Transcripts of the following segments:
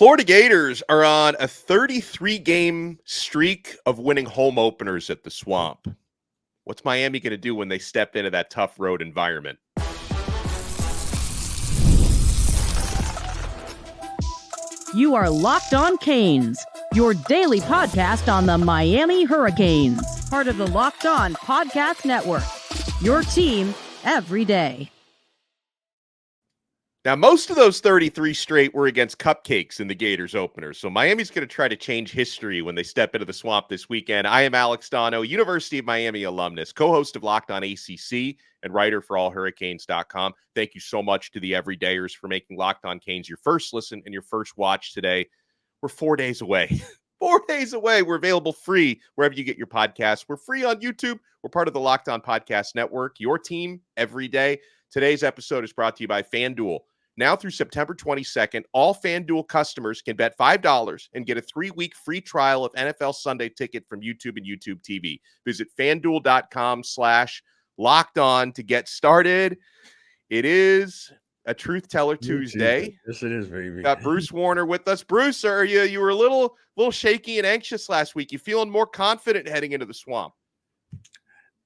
Florida Gators are on a 33-game streak of winning home openers at the Swamp. What's Miami going to do when they step into that tough road environment? You are Locked On Canes, your daily podcast on the Miami Hurricanes, part of the Locked On Podcast Network, your team every day. Now, most of those 33 straight were against cupcakes in the Gators opener, so Miami's going to try to change history when they step into the Swamp this weekend. I am Alex Donno, University of Miami alumnus, co-host of Locked On ACC, and writer for allhurricanes.com. Thank you so much to the everydayers for making Locked On Canes your first listen and your first watch today. We're 4 days away. 4 days away. We're available free wherever you get your podcasts. We're free on YouTube. We're part of the Locked On Podcast Network, your team every day. Today's episode is brought to you by FanDuel. Now through September 22nd, all FanDuel customers can bet $5 and get a 3-week free trial of NFL Sunday Ticket from YouTube and YouTube TV. Visit FanDuel.com/LockedOn to get started. It is a Truth Teller Tuesday. Yes, it is, baby. Got Bruce Warner with us. Bruce, are you were a little shaky and anxious last week. You feeling more confident heading into the Swamp?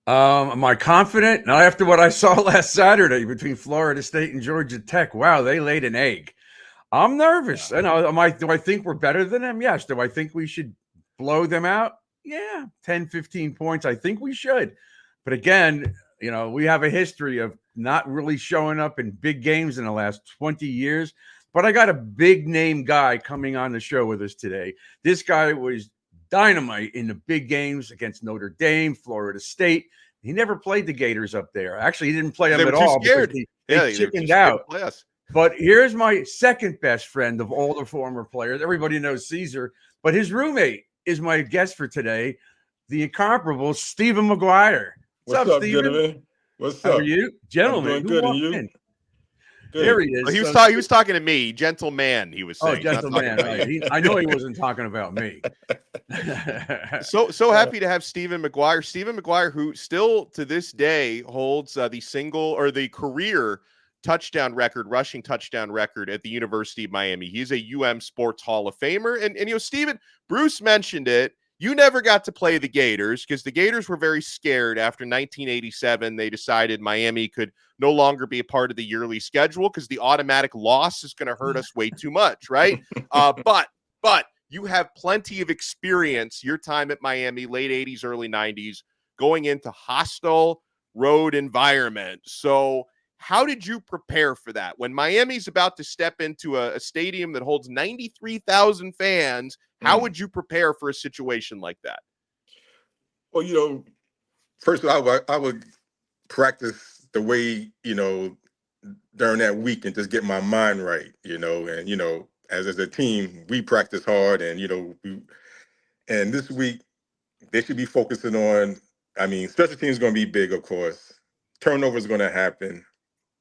Am I confident? Not after what I saw last Saturday between Florida State and Georgia Tech. Wow, they laid an egg. I'm nervous. I know. Do I think we're better than them? Yes. Do I think we should blow them out? Yeah, 10, 15 points. I think we should. But again, we have a history of not really showing up in big games in the last 20 years. But I got a big name guy coming on the show with us today. This guy was dynamite in the big games against Notre Dame, Florida State. He never played the Gators up there. Actually, he didn't play them at all because they chickened out. But here's my second best friend of all the former players. Everybody knows Caesar, but his roommate is my guest for today, the incomparable Stephen McGuire. What's up, Stephen? What's up? How are you? Gentlemen, I'm doing good, and you? There he is. Well, he was talking to me, gentleman. He was saying, gentleman. Right. I know he wasn't talking about me. So happy to have Stephen McGuire. Stephen McGuire, who still to this day holds the career rushing touchdown record at the University of Miami. He's a Sports Hall of Famer. And Stephen, Bruce mentioned it. You never got to play the Gators because the Gators were very scared after 1987. They decided Miami could no longer be a part of the yearly schedule because the automatic loss is going to hurt us way too much, right? But you have plenty of experience, your time at Miami, late 80s, early 90s, going into hostile road environment. So how did you prepare for that? When Miami's about to step into a stadium that holds 93,000 fans, how would you prepare for a situation like that? Well, first of all, I would practice the way, during that week and just get my mind right, and, as a team, we practice hard and, and this week they should be focusing on, special teams is going to be big, of course. Turnover is going to happen,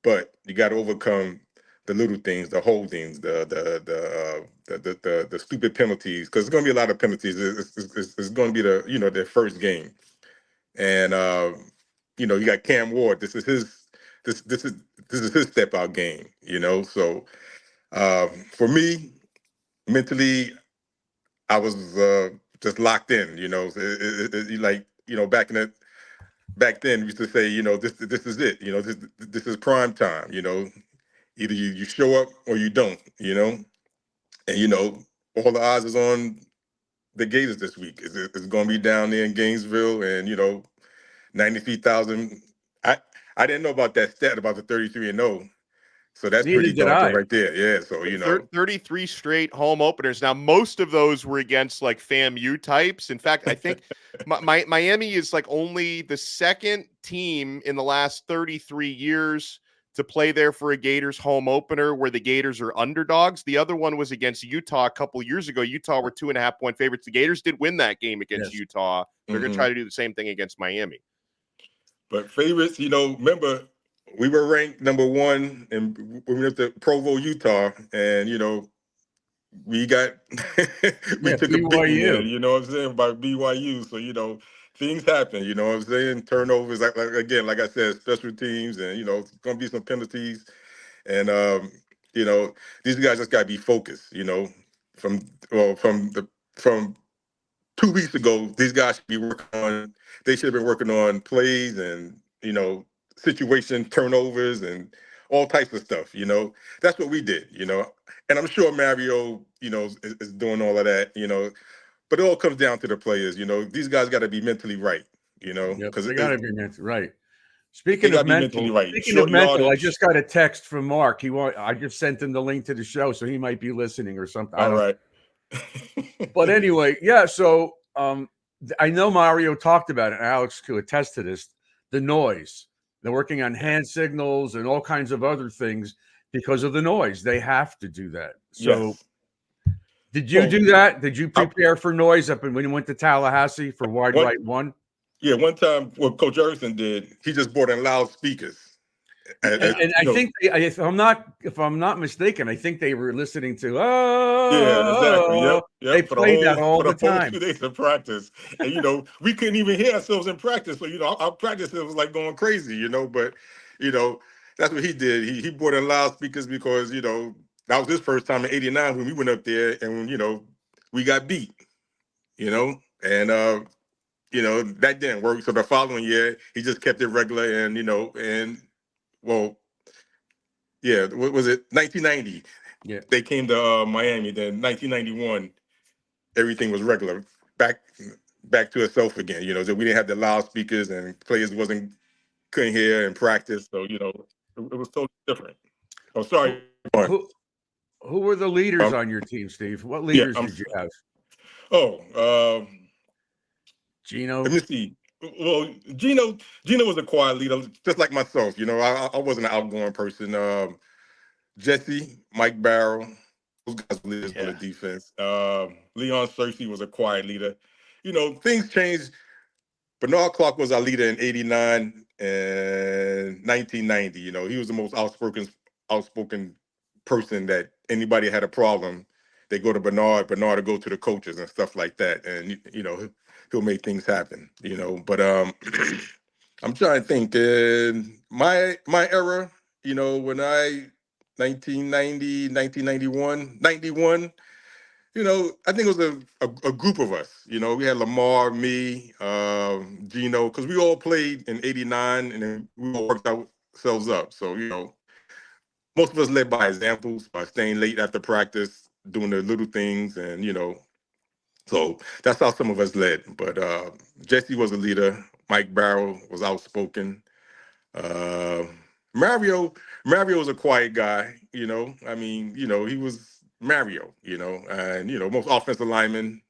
but you got to overcome the little things, the holdings, the stupid penalties, because there's going to be a lot of penalties. It's going to be their first game, and you got Cam Ward. This is his step out game. So for me, mentally, I was just locked in. Back then we used to say, this is it. This is prime time. Either you show up or you don't, and, all the odds is on the Gators this week. It's going to be down there in Gainesville and, 93,000. I didn't know about that stat about the 33-0. So that's pretty daunting right there. Yeah. So, 33 straight home openers. Now, most of those were against like FAMU types. In fact, I think Miami is like only the second team in the last 33 years to play there for a Gators home opener where the Gators are underdogs. The other one was against Utah a couple of years ago. Utah were 2.5-point favorites. The Gators did win that game against Utah. They're going to try to do the same thing against Miami. But favorites, remember, we were ranked number 1 and we went to Provo, Utah, and, we got, we took BYU. A big win, by BYU. So, things happen, you know what I'm saying? Turnovers, like I said, special teams, and, it's going to be some penalties. And, these guys just got to be focused, from 2 weeks ago, these guys should be working on. They should have been working on plays and situation turnovers and all types of stuff. That's what we did. And I'm sure Mario, is doing all of that. But it all comes down to the players. These guys got to be mentally right. Yep, Because they got to be mentally right. they Speaking got of to be mentally mental, right. speaking of Short mental, I yardage. just got a text from Mark. I just sent him the link to the show, so he might be listening or something. All right. But anyway, yeah. So I know Mario talked about it. And Alex could attest to this. The noise. They're working on hand signals and all kinds of other things because of the noise. They have to do that. So, Yes. did you do that? Did you prepare for noise when you went to Tallahassee for Wide Right 1? Yeah, one time what Coach Erickson did, he just brought in loudspeakers. And I think if I'm not mistaken, I think they were listening to yeah, exactly. Yep. They played that all the time. 2 days of practice, and we couldn't even hear ourselves in practice. So our practice was like going crazy. But that's what he did. He brought in loudspeakers because that was his first time in '89 when we went up there and we got beat. And that didn't work. So the following year he just kept it regular and. Well, yeah, what was it? 1990. Yeah. They came to Miami. Then 1991, everything was regular. Back to itself again. So we didn't have the loudspeakers and players couldn't hear in practice. So it was totally different. I'm sorry. Who were the leaders on your team, Steve? What leaders did you have? Gino. Let me see. Well, Gino was a quiet leader, just like myself. I wasn't an outgoing person. Jesse, Mike Barrow, those guys were leaders for the defense. Leon Searcy was a quiet leader. Things changed. Bernard Clark was our leader in '89 and 1990. He was the most outspoken person that anybody had a problem. They go to Bernard would go to the coaches and stuff like that. And, he'll make things happen, But I'm trying to think. My era, when 1990, 1991, 91, I think it was a group of us. We had Lamar, me, Gino, because we all played in '89 and then we all worked ourselves up. So, most of us led by examples, by staying late after practice, doing the little things, and so that's how some of us led. But Jesse was a leader. Mike Barrow was outspoken. Mario was a quiet guy. He was Mario. And most offensive linemen,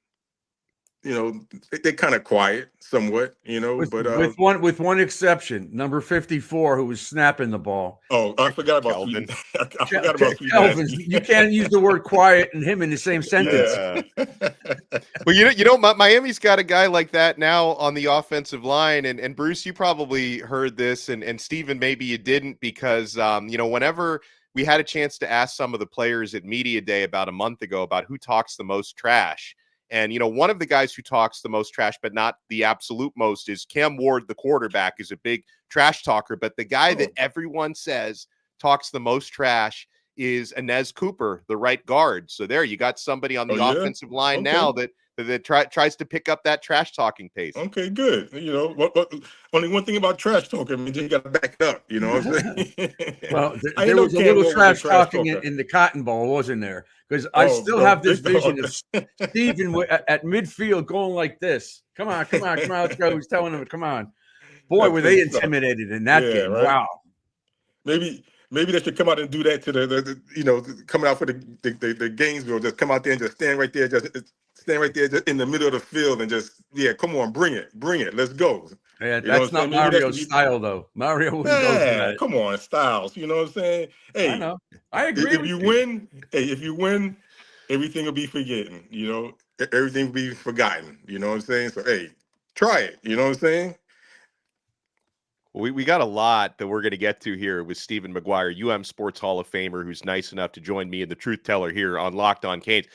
they're kind of quiet somewhat. With one exception, number 54, who was snapping the ball. Oh, I forgot about Kelvin. I forgot about Kelvin. You can't use the word quiet and him in the same sentence. Yeah. Well, Miami's got a guy like that now on the offensive line, and Bruce, you probably heard this, and Steven, maybe you didn't, because whenever we had a chance to ask some of the players at Media Day about a month ago about who talks the most trash. And, one of the guys who talks the most trash, but not the absolute most, is Cam Ward, the quarterback, is a big trash talker. But the guy that everyone says talks the most trash is Inez Cooper, the right guard. So there, you got somebody on the offensive line now that tries to pick up that trash talking pace. Okay, good. Only one thing about trash talking, I mean, you got to back it up. You know what I'm saying? Well, there was a little trash talking in the Cotton Bowl, wasn't there? Because I still have this vision of Steven at midfield going like this. Come on, let's go. He's telling him, come on. Boy, were they intimidated in that game. Right? Wow. Maybe they should come out and do that to the coming out for the Gainesville. Just come out there and just stand right there, just in the middle of the field and just, come on, bring it, let's go. Yeah, that's not Mario's style, though. Mario wouldn't go for that. Come on, Styles. You know what I'm saying? Hey, I know. I agree. If you win, everything will be forgotten. Everything will be forgotten. You know what I'm saying? So hey, try it. You know what I'm saying? We got a lot that we're going to get to here with Stephen McGuire, Sports Hall of Famer, who's nice enough to join me and the Truth Teller here on Locked On Canes.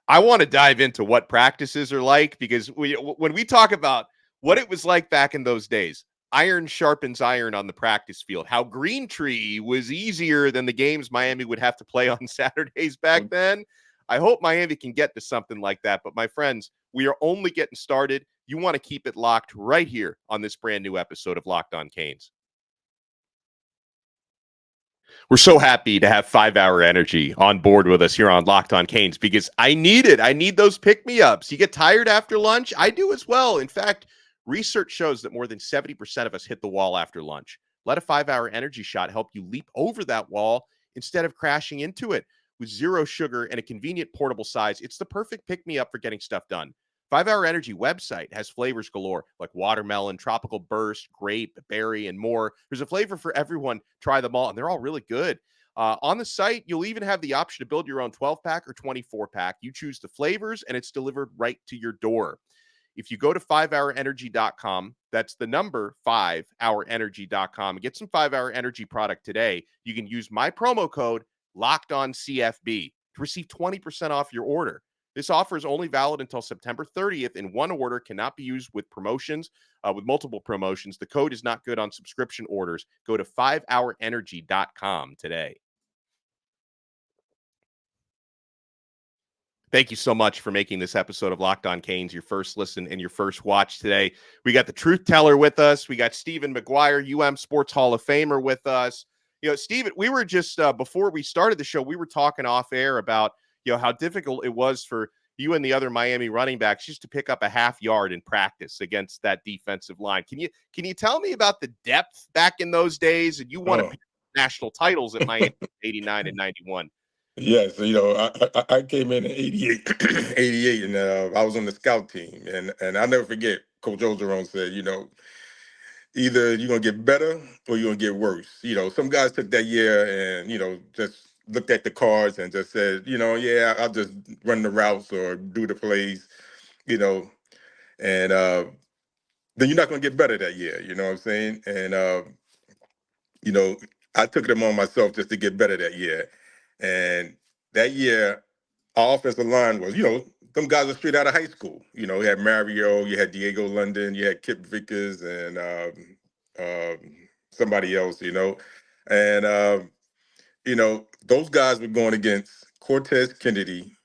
I want to dive into what practices are like, because when we talk about what it was like back in those days, iron sharpens iron on the practice field. How Green Tree was easier than the games Miami would have to play on Saturdays back then. I hope Miami can get to something like that. But my friends, we are only getting started. You want to keep it locked right here on this brand new episode of Locked On Canes. We're so happy to have 5 Hour Energy on board with us here on Locked On Canes because I need it. I need those pick-me-ups. You get tired after lunch? I do as well. In fact, research shows that more than 70% of us hit the wall after lunch. Let a 5 Hour Energy shot help you leap over that wall instead of crashing into it. With zero sugar and a convenient portable size, it's the perfect pick-me-up for getting stuff done. 5 Hour Energy website has flavors galore like watermelon, tropical burst, grape, berry, and more. There's a flavor for everyone. Try them all, and they're all really good. On the site, you'll even have the option to build your own 12-pack or 24-pack. You choose the flavors, and it's delivered right to your door. If you go to 5hourenergy.com, that's the number 5hourenergy.com, and get some 5 Hour Energy product today, you can use my promo code LOCKEDONCFB to receive 20% off your order. This offer is only valid until September 30th, and one order cannot be used with promotions, with multiple promotions. The code is not good on subscription orders. Go to 5hourenergy.com today. Thank you so much for making this episode of Locked On Canes your first listen and your first watch today. We got the truth teller with us. We got Stephen McGuire, Sports Hall of Famer, with us. Stephen, we were just, before we started the show, we were talking off air about, how difficult it was for you and the other Miami running backs just to pick up a half yard in practice against that defensive line. Can you tell me about the depth back in those days? And you won national titles at Miami 89 and 91. Yes, I came in 88, 88, and I was on the scout team, and I'll never forget. Coach Ozeron said, either you're gonna get better or you're gonna get worse. Some guys took that year and just looked at the cards and just said, yeah, I'll just run the routes or do the plays, and then you're not gonna get better that year. You know what I'm saying? And I took them on myself just to get better that year. And that year, our offensive line was, them guys were straight out of high school. You had Mario, you had Diego London, you had Kip Vickers, and somebody else, And, those guys were going against Cortez Kennedy,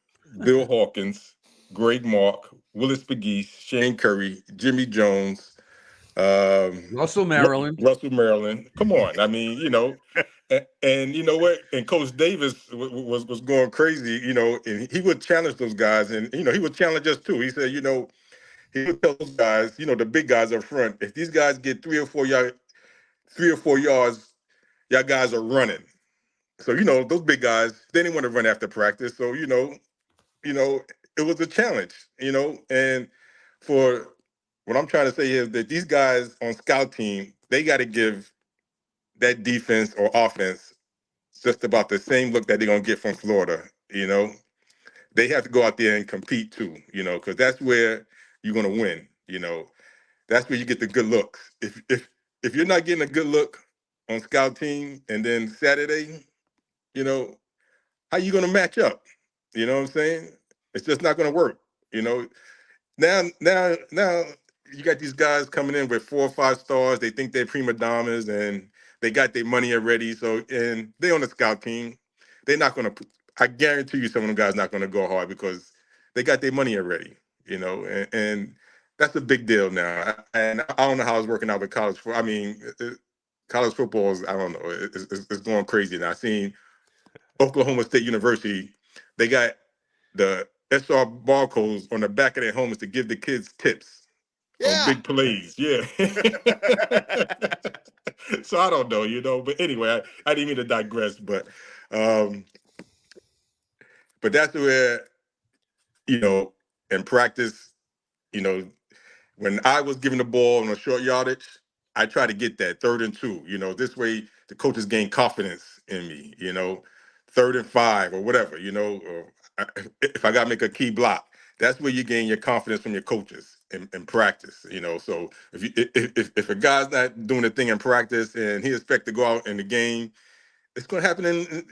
Bill Hawkins, Greg Mark, Willis McGee, Shane Curry, Jimmy Jones, Russell Maryland. Come on. I mean, and you know what? And Coach Davis was going crazy, and he would challenge those guys, and he would challenge us too. He said, he would tell those guys, the big guys up front, if these guys get 3 or 4 yards, y'all guys are running. So those big guys, they didn't want to run after practice. So it was a challenge, and for what I'm trying to say is that these guys on scout team, they got to give that defense or offense just about the same look that they're going to get from Florida. They have to go out there and compete too, because that's where you're going to win. That's where you get the good looks. If you're not getting a good look on scout team and then Saturday, how you going to match up? You know what I'm saying? It's just not going to work. Now you got these guys coming in with 4 or 5 stars. They think they're prima donnas and they got their money already. So, and they on the scout team. They're not going to, I guarantee you some of them guys not going to go hard because they got their money already, and that's a big deal now. And I don't know how it's working out with college football. I mean, college football is, I don't know, it's going crazy now. I seen Oklahoma State University, they got the SR barcodes on the back of their helmets to give the kids tips on big plays. Yeah. So I don't know, but anyway, I didn't mean to digress, but that's where, in practice, when I was giving the ball on a short yardage, I try to get that 3rd and 2, this way the coaches gain confidence in me, 3rd and 5 or whatever, or if I got to make a key block, that's where you gain your confidence from your coaches in practice, So if a guy's not doing a thing in practice and he expects to go out in the game, it's going to happen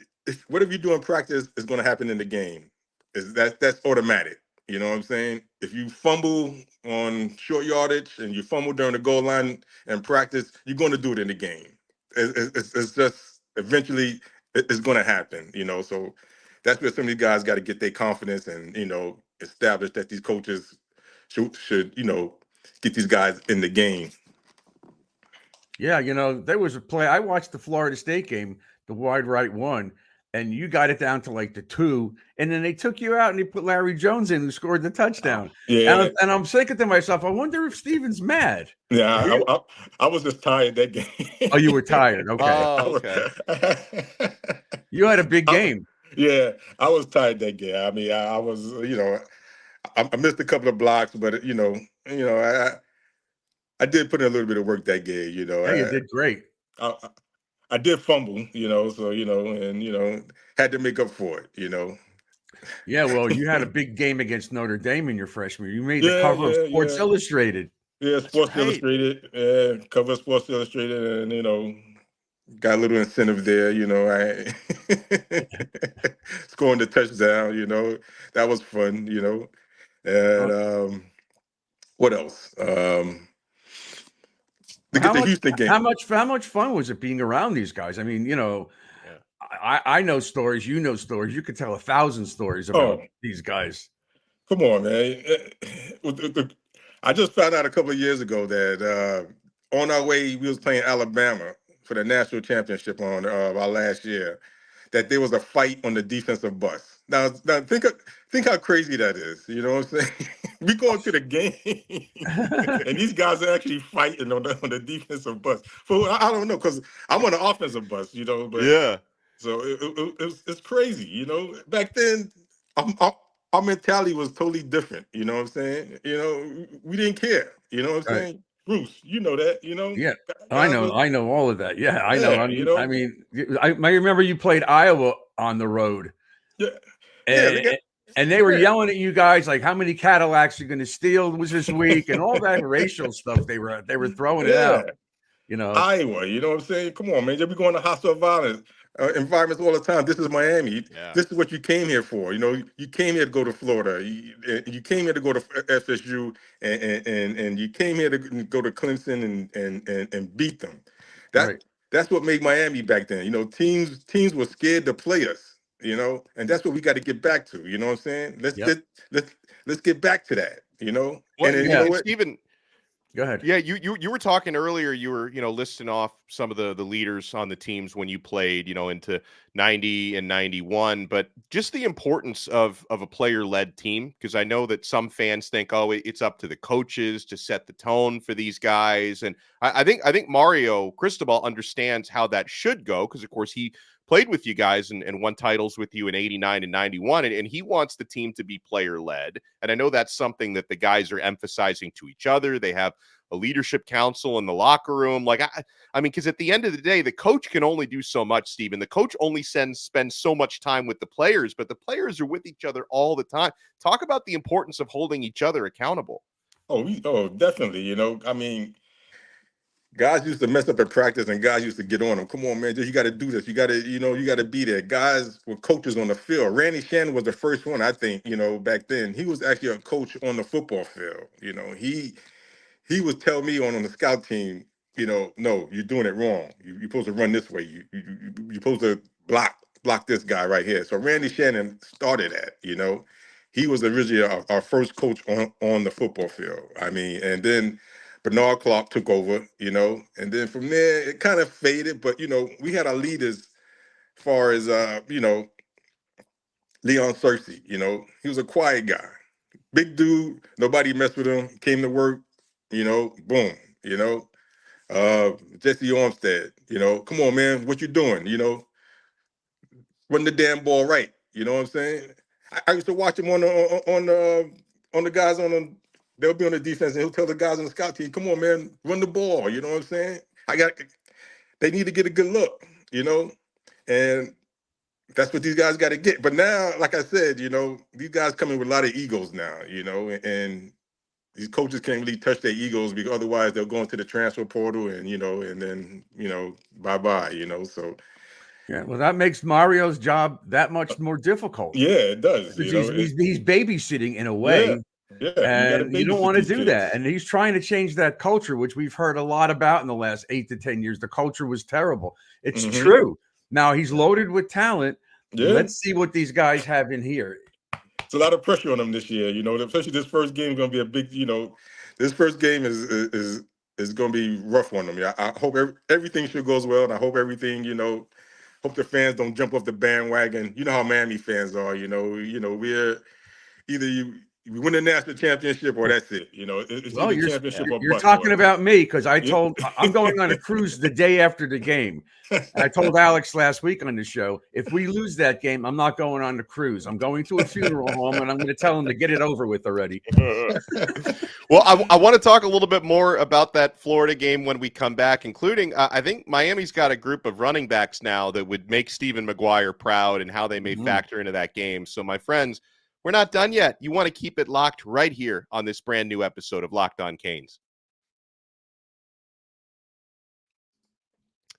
whatever you do in practice is going to happen in the game. That's automatic. You know what I'm saying? If you fumble on short yardage and you fumble during the goal line in practice, you're going to do it in the game. It's just eventually it's going to happen. So that's where some of these guys got to get their confidence and, establish that these coaches should get these guys in the game. Yeah, there was a play. I watched the Florida State game, the wide right one, and you got it down to like the 2, and then they took you out and they put Larry Jones in, who scored the touchdown. Yeah. And I'm thinking to myself, I wonder if Steven's mad. Yeah, I was just tired that game. Oh, you were tired. Okay. Oh, okay. You had a big game. Yeah, I was tired that game. I mean, I was, I missed a couple of blocks, but I did put in a little bit of work that game. You did great. I did fumble, so and had to make up for it. Yeah, well, you had a big game against Notre Dame in your freshman year. You made the cover of Sports Illustrated. Yeah, Sports Illustrated, cover of Sports Illustrated, and got a little incentive there. I scoring the touchdown. That was fun. And what else? The Houston game. How much fun was it being around these guys? I mean, I know stories. You know stories. You could tell 1,000 stories about these guys. Come on, man. I just found out a couple of years ago that on our way, we was playing Alabama for the national championship on our last year, that there was a fight on the defensive bus. Now think how crazy that is. You know what I'm saying? We going to the game, and these guys are actually fighting on the defensive bus. I don't know, because I'm on the offensive bus, But yeah. So it's crazy, Back then, our mentality was totally different. You know what I'm saying? We didn't care. You know what I'm saying? Bruce, you know that. Yeah, I know all of that. Yeah, I know. I mean, I remember you played Iowa on the road. Yeah. And they were yelling at you guys like, how many Cadillacs you're going to steal was this week, and all that racial stuff they were throwing it out. Iowa, you know what I'm saying? Come on, man. You'll be going to hostile violence environments all the time. This is Miami. Yeah. This is what you came here for. You came here to go to Florida. You came here to go to FSU, and you came here to go to Clemson and beat them. That's what made Miami back then. Teams were scared to play us. And that's what we got to get back to. You know what I'm saying? Let's get back to that. Well, and you know what, Stephen, go ahead. Yeah, you were talking earlier. You were listing off some of the leaders on the teams when you played, into 90 and 91. But just the importance of a player-led team, because I know that some fans think, it's up to the coaches to set the tone for these guys, and I think Mario Cristobal understands how that should go, because of course he played with you guys and won titles with you in 89 and 91. And he wants the team to be player led. And I know that's something that the guys are emphasizing to each other. They have a leadership council in the locker room. Like, I mean, because at the end of the day, the coach can only do so much, Stephen. The coach only spends so much time with the players, but the players are with each other all the time. Talk about the importance of holding each other accountable. Oh, definitely. I mean, guys used to mess up at practice, and guys used to get on them. Come on, man, you got to do this. You got to, you got to be there. Guys were coaches on the field. Randy Shannon was the first one, I think, back then. He was actually a coach on the football field. He would tell me on the scout team, no, you're doing it wrong. You're supposed to run this way. You're supposed to block this guy right here. So Randy Shannon started that, He was originally our first coach on the football field. I mean, and then Bernard Clark took over, and then from there it kind of faded. But we had our leaders, as far as Leon Searcy. He was a quiet guy, big dude. Nobody messed with him. Came to work, boom. Jesse Armstead. Come on, man, what you doing? Run the damn ball right. You know what I'm saying? I used to watch him on the guys on the. They'll be on the defense, and he'll tell the guys on the scout team, come on, man, run the ball. You know what I'm saying? They need to get a good look, and that's what these guys got to get. But now, like I said, these guys come in with a lot of egos now, and these coaches can't really touch their egos, because otherwise they'll go into the transfer portal and then, bye-bye, so. Yeah, well, that makes Mario's job that much more difficult. Yeah, it does. He's babysitting in a way. Yeah. Yeah, and you don't want to do that. And he's trying to change that culture, which we've heard a lot about in the last 8 to 10 years. The culture was terrible. It's true. Now he's loaded with talent, Yeah, Let's see what these guys have in here. it's a lot of pressure on them this year. Especially this first game is going to be a big. This first game is going to be rough on them. Yeah, I hope everything should goes well, and I hope everything. Hope the fans don't jump off the bandwagon. You know how Miami fans are. We're either we win the national championship or that's it. It's Well, either championship or you're bust. talking about me because I'm Yeah. going on a cruise the day after the game. And I told Alex last week on the show, if we lose that game, I'm not going on the cruise. I'm going to a funeral home, and I'm going to tell him to get it over with already. Well, I want to talk a little bit more about that Florida game when we come back, including I think Miami's got a group of running backs now that would make Stephen McGuire proud and how they may factor into that game. So, my friends, we're not done yet. You want to keep it locked right here on this brand new episode of Locked On Canes.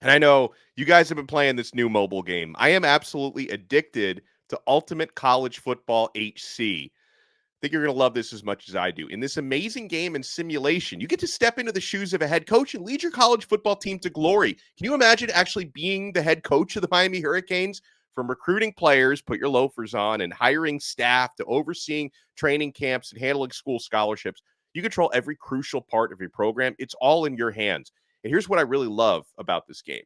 And I know you guys have been playing this new mobile game. I am absolutely addicted to Ultimate College Football HC. I think you're going to love this as much as I do. In this amazing game and simulation, you get to step into the shoes of a head coach and lead your college football team to glory. Can you imagine actually being the head coach of the Miami Hurricanes? From recruiting players, put your loafers on, and hiring staff to overseeing training camps and handling school scholarships, you control every crucial part of your program. It's all in your hands. And here's what I really love about this game.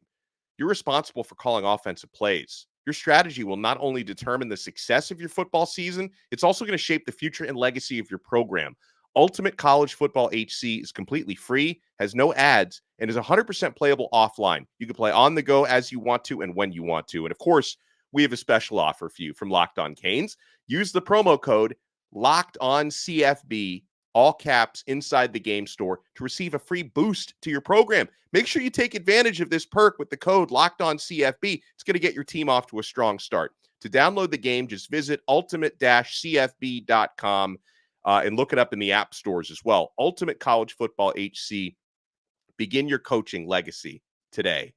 You're responsible for calling offensive plays. Your strategy will not only determine the success of your football season, it's also going to shape the future and legacy of your program. Ultimate College Football HC is completely free, has no ads, and is 100% playable offline. You can play on the go as you want to and when you want to. And of course, we have a special offer for you from Locked On Canes. Use the promo code LOCKEDONCFB, all caps, inside the game store to receive a free boost to your program. Make sure you take advantage of this perk with the code LOCKEDONCFB. It's going to get your team off to a strong start. To download the game, just visit ultimate-cfb.com and look it up in the app stores as well. Ultimate College Football HC. Begin your coaching legacy today.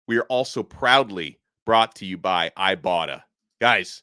We are also proudly brought to you by Ibotta. Guys,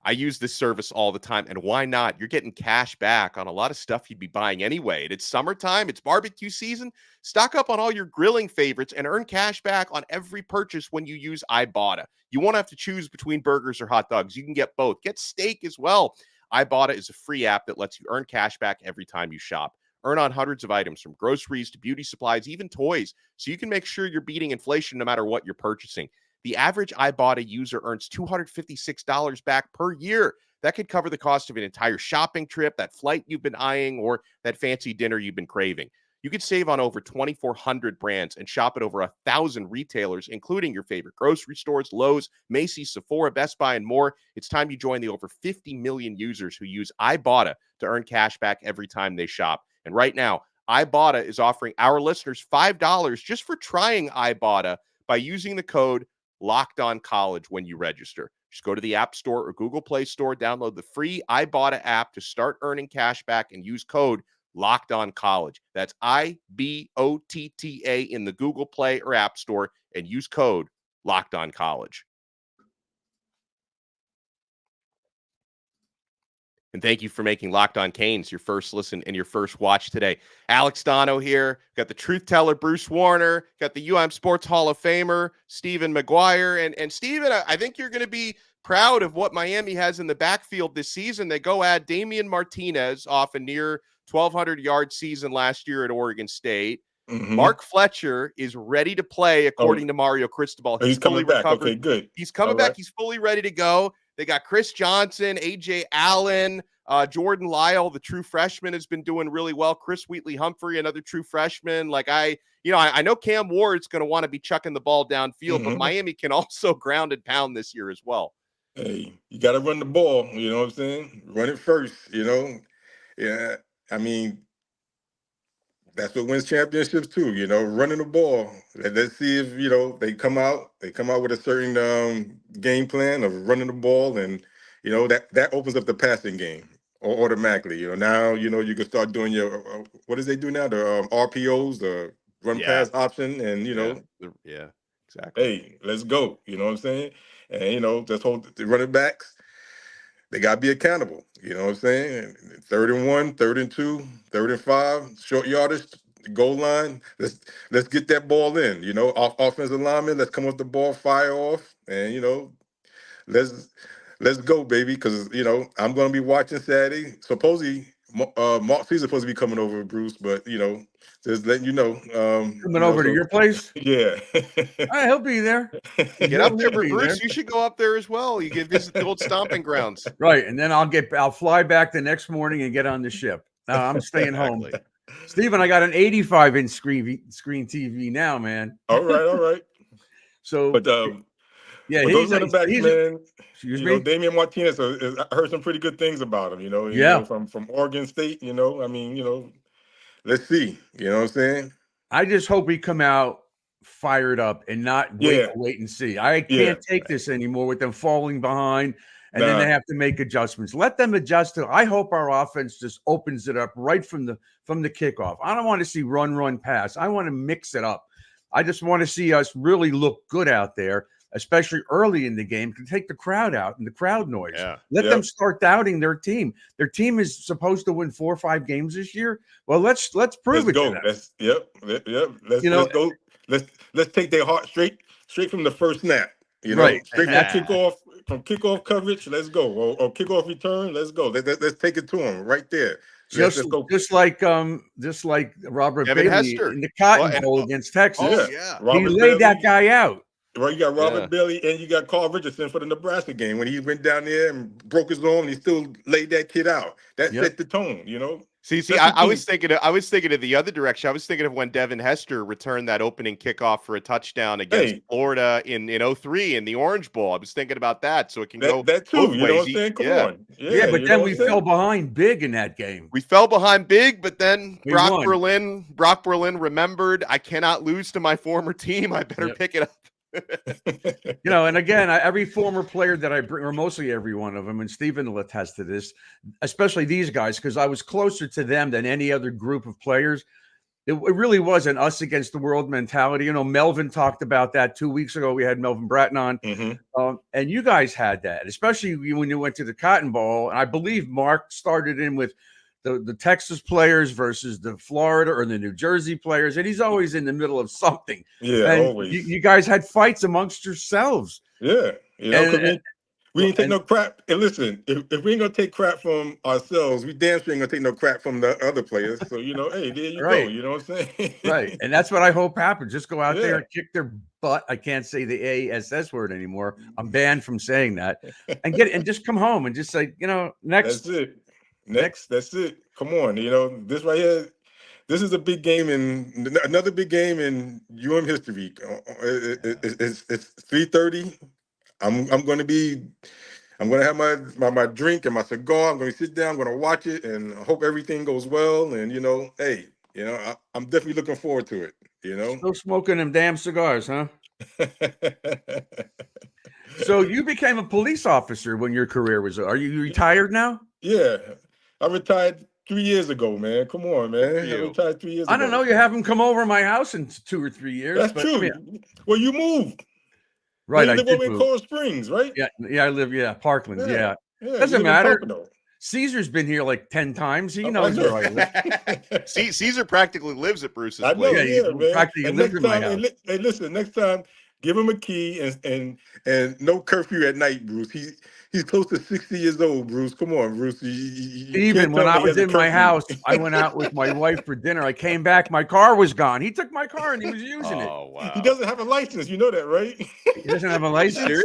I use this service all the time, and why not? You're getting cash back on a lot of stuff you'd be buying anyway. And it's summertime, it's barbecue season. Stock up on all your grilling favorites and earn cash back on every purchase when you use Ibotta. You won't have to choose between burgers or hot dogs. You can get both. Get steak as well. Ibotta is a free app that lets you earn cash back every time you shop. Earn on hundreds of items from groceries to beauty supplies, even toys, so you can make sure you're beating inflation no matter what you're purchasing. The average Ibotta user earns $256 back per year. That could cover the cost of an entire shopping trip, that flight you've been eyeing, or that fancy dinner you've been craving. You could save on over 2,400 brands and shop at over 1,000 retailers, including your favorite grocery stores, Lowe's, Macy's, Sephora, Best Buy, and more. It's time you join the over 50 million users who use Ibotta to earn cash back every time they shop. And right now, Ibotta is offering our listeners $5 just for trying Ibotta by using the code LOCKEDONCOLLEGE when you register. Just go to the App Store or Google Play Store, download the free Ibotta app to start earning cash back, and use code LOCKEDONCOLLEGE. That's IBOTTA in the Google Play or App Store, and use code LOCKEDONCOLLEGE. And thank you for making Locked On Canes your first listen and your first watch today. Alex Donno here. Got the truth teller, Bruce Warner. Got the UM Sports Hall of Famer, Stephen McGuire. And Stephen, I think you're going to be proud of what Miami has in the backfield this season. They go add Damian Martinez off a near 1,200-yard season last year at Oregon State. Mm-hmm. Mark Fletcher is ready to play, according to Mario Cristobal. He's coming back. Recovered. Okay, good. He's coming back. He's fully ready to go. They got Chris Johnson, A.J. Allen, Jordan Lyle, the true freshman, has been doing really well. Chris Wheatley-Humphrey, another true freshman. I know Cam Ward's going to want to be chucking the ball downfield, but Miami can also ground and pound this year as well. Hey, you got to run the ball. You know what I'm saying? Run it first, Yeah, I mean, that's what wins championships too, running the ball. Let's see if, they come out with a certain game plan of running the ball, and, that opens up the passing game automatically. Now, you can start doing your, what does they do now? The RPOs, the run pass option, and, Yeah, exactly. Hey, let's go. You know what I'm saying? And, just hold the running backs. They got to be accountable. You know what I'm saying? 3rd and 1, 3rd and 2, 3rd and 5, short yardage, goal line. Let's get that ball in. Offensive lineman, let's come off the ball, fire off, and let's go, baby. Because I'm going to be watching Saturday. Supposedly, Mark Caesar's supposed to be coming over, Bruce. But just letting you know. Coming over to your place? Yeah. All right, he'll be there. Get up there, He'll be Bruce. there. You should go up there as well. You can visit the old stomping grounds. Right, and then I'll fly back the next morning and get on the ship. No, I'm staying home. Steven, I got an 85-inch screen TV now, man. All right. So, but yeah, but those running backs, man. Excuse me, Damian Martinez. I heard some pretty good things about him. From Oregon State. Let's see. You know what I'm saying? I just hope we come out fired up and not wait and see. I can't take this anymore with them falling behind. And then they have to make adjustments. Let them adjust to. I hope our offense just opens it up right from the kickoff. I don't want to see run, pass. I want to mix it up. I just want to see us really look good out there, especially early in the game, to take the crowd out and the crowd noise. Yeah. Let them start doubting their team. Their team is supposed to win 4 or 5 games this year. Well, let's prove it. Let's go. Let's go. Let's take their heart straight from the first snap. Straight from kickoff coverage. Let's go. Or kickoff return. Let's go. Let's take it to them right there. Just like Robert Kevin Bailey Hester in the Cotton Bowl against Texas. Oh, yeah. He laid that guy out. Right, you got Robert Bailey and you got Carl Richardson for the Nebraska game when he went down there and broke his arm and he still laid that kid out. That set the tone, See, I was thinking of the other direction. I was thinking of when Devin Hester returned that opening kickoff for a touchdown against Florida in 2003 in the Orange Bowl. I was thinking about that, so it can go that too. both You know what I'm saying? Come on. Yeah, but then we fell behind big in that game. We fell behind big, but then Brock Berlin remembered, I cannot lose to my former team. I better pick it up. And again, every former player that I bring, or mostly every one of them, and Stephen will attest to this, especially these guys, because I was closer to them than any other group of players. It really was an us against the world mentality. Melvin talked about that 2 weeks ago. We had Melvin Bratton on, and you guys had that, especially when you went to the Cotton Bowl. And I believe Mark started in with the Texas players versus the Florida or the New Jersey players, and he's always in the middle of something. Yeah, and always. You guys had fights amongst yourselves. Yeah, we didn't take no crap. And listen, if we ain't gonna take crap from ourselves, we damn sure ain't gonna take no crap from the other players. So hey, there you go. You know what I'm saying? Right, and that's what I hope happens. Just go out there and kick their butt. I can't say the ASS word anymore. I'm banned from saying that. And just come home and just say, next. That's it. Next, that's it. Come on, this right here. This is a big game and another big game in history. It's 3:30. I'm going to have my drink and my cigar. I'm going to sit down. I'm going to watch it and hope everything goes well. And I'm definitely looking forward to it. Still smoking them damn cigars, huh? So you became a police officer when your career was. Are you retired now? Yeah. I retired 3 years ago, man. Come on, man. I retired 3 years ago. I don't know. You haven't come over my house in 2 or 3 years. That's true. Well, you moved. Right. You live over in Coral Springs, right? Yeah, I live, Parkland. Yeah. Doesn't matter. Caesar's been here like 10 times. He knows where I live. Caesar practically lives at Bruce's place. I know, man. Practically lives in my house. Hey, listen, next time, give him a key and no curfew at night, Bruce. He's close to 60 years old, Bruce. Come on, Bruce. Even when I was in my house, I went out with my wife for dinner. I came back, my car was gone. He took my car and he was using it. Oh, wow. He doesn't have a license. You know that, right? He doesn't have a license?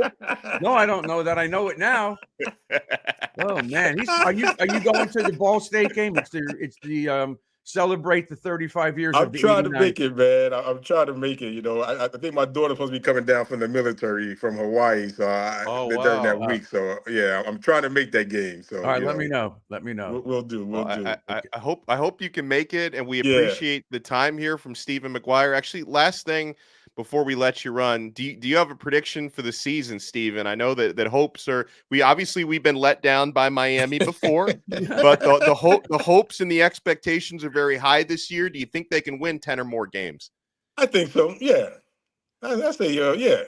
No, I don't know that. I know it now. Oh, man. Are you going to the Ball State game? It's the celebrate the 35 years. I'm trying to make it, man. I'm trying to make it. I think my daughter's supposed to be coming down from the military from Hawaii, so during that week. So yeah, I'm trying to make that game. So all right, let me know. We'll do. We'll do. I hope you can make it, and we appreciate the time here from Stephen McGuire. Actually, last thing before we let you run, do you have a prediction for the season, Stephen? I know that hopes are we've been let down by Miami before, but the hopes and the expectations are very high this year. Do you think they can win 10 or more games? I think so. Yeah, I say yeah.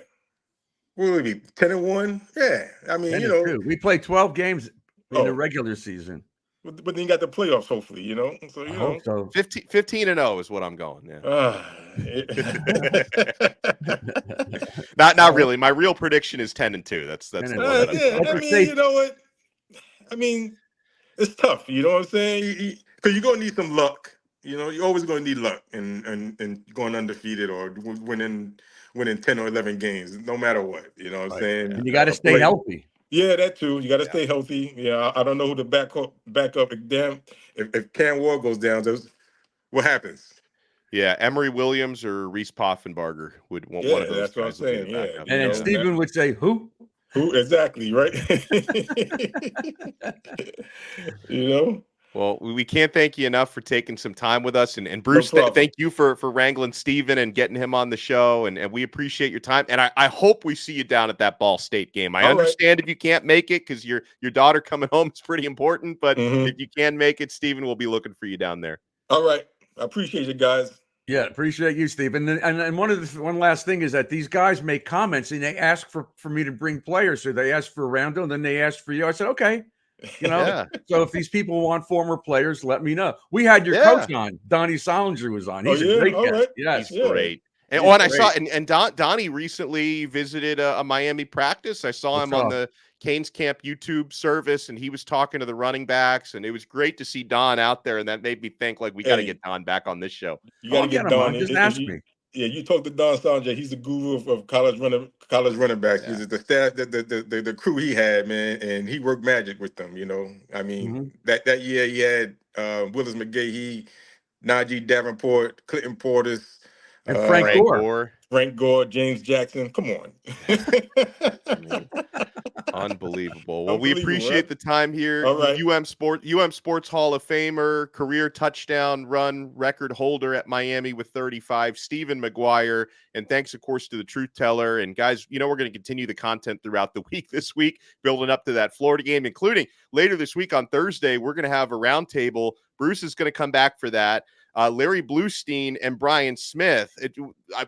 Will it be 10-1? Yeah, I mean, we play 12 games in the regular season. but then you got the playoffs, hopefully, you know. So I hope so. 15-0 is what I'm going. Yeah. Not really. My real prediction is 10-2. That's the one that I'm yeah. going I with. mean, you know what? I mean, it's tough. You know what I'm saying? Because you're gonna need some luck. You know, you're always gonna need luck and going undefeated or winning 10 or 11 games, no matter what. You know what I'm saying? And you got to stay healthy. Yeah, that too. You got to stay healthy. Yeah, I don't know who to back up. Damn, if Cam Ward goes down, what happens? Yeah, Emery Williams or Reese Poffenbarger would want one of those that's what I'm guys would be the saying. Yeah, backup. And then Stephen would say, "Who? Who exactly? Right? You know." Well, we can't thank you enough for taking some time with us. And Bruce, thank you for wrangling Steven and getting him on the show. And we appreciate your time. And I hope we see you down at that Ball State game. I understand if you can't make it because your daughter coming home is pretty important. But if you can make it, Steven will be looking for you down there. All right. I appreciate you guys. Yeah, appreciate you, Steve. And one last thing is that these guys make comments and they ask for me to bring players. So they asked for Rondo and then they asked for you. I said, okay. You know, So if these people want former players, let me know. We had your coach on. Donnie Solinger was on. He's a great guy. Right. Yes, he's great. And I saw, and Donnie recently visited a Miami practice. I saw him on the Canes Camp YouTube service, and he was talking to the running backs, and it was great to see Don out there. And that made me think, like, we got to get Don back on this show. You got to get Don. Just ask me. Yeah, you talk to Don Sanjay. He's the guru of college running backs. Yeah. The staff, the crew he had, man, and he worked magic with them. You know, I mean, that year he had Willis McGahee, Najee Davenport, Clinton Portis, and Frank Gore, James Jackson. Come on. Unbelievable. Well, we appreciate the time here. All right. UM Sports Hall of Famer, career touchdown run record holder at Miami with 35, Stephen McGuire. And thanks, of course, to the Truth Teller. And guys, you know, we're going to continue the content throughout the week this week, building up to that Florida game, including later this week on Thursday, we're going to have a roundtable. Bruce is going to come back for that. Larry Bluestein and Brian Smith.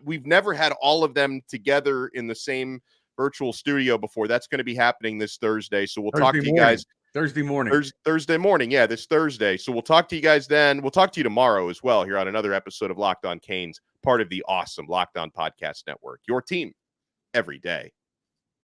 We've never had all of them together in the same virtual studio before. That's going to be happening this Thursday. So we'll talk to you guys Thursday morning. Thursday morning. Yeah, this Thursday. So we'll talk to you guys then. We'll talk to you tomorrow as well here on another episode of Locked On Canes, part of the awesome Locked On Podcast Network. Your team every day.